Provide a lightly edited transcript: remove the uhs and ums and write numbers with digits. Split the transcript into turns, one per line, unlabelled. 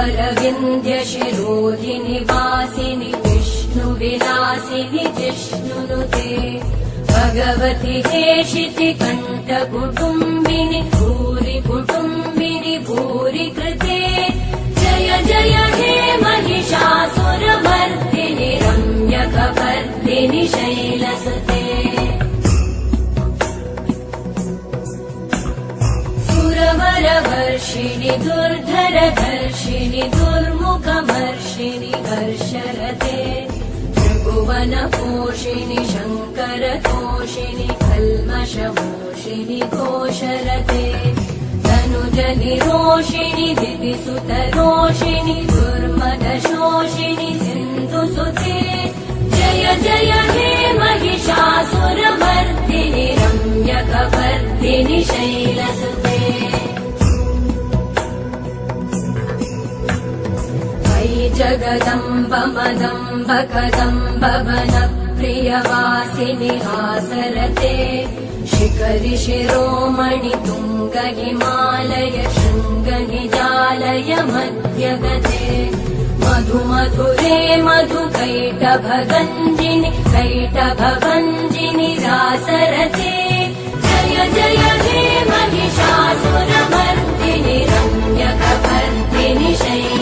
अरविन्द्यशिरोधिनि वासिनि विष्णुविलासिनि जिष्णुनुते भगवति हेशिति कण्ठकुटुम्बिनि भूरि कुटुम्बिनि भूरि कृते जय जय हे महिषासुरमर्दिनि रम्यकपर्दिनि शैलसुते सुरवरवर्षिणि दुर्धरधर्षिणि दुर्मुखमर्षिणि हर्षरते त्रिभुवनपोषिणि शङ्करतोषिणि कल्मषमोषिणि घोषरते तनुजनिरोषिणि दिविसुतरोषिणि दुर्मदशोषिणि सिन्धुसुते जय जय हे महिषासुरमर्दिनि रम्यकपर्दिनि शैलसुते जगदम्ब मदम्ब कदम्ब वनप्रियवासिनि हासरते शिखरि शिरोमणि तुङ्ग हिमालय शृङ्ग निजालय मध्यगते मधुमधुरे मधुकैटभगञ्जिनि कैटभभञ्जिनि रासरते जय जय हे महिषासुरमर्दिनि रम्यकपर्दिनि शैलसुते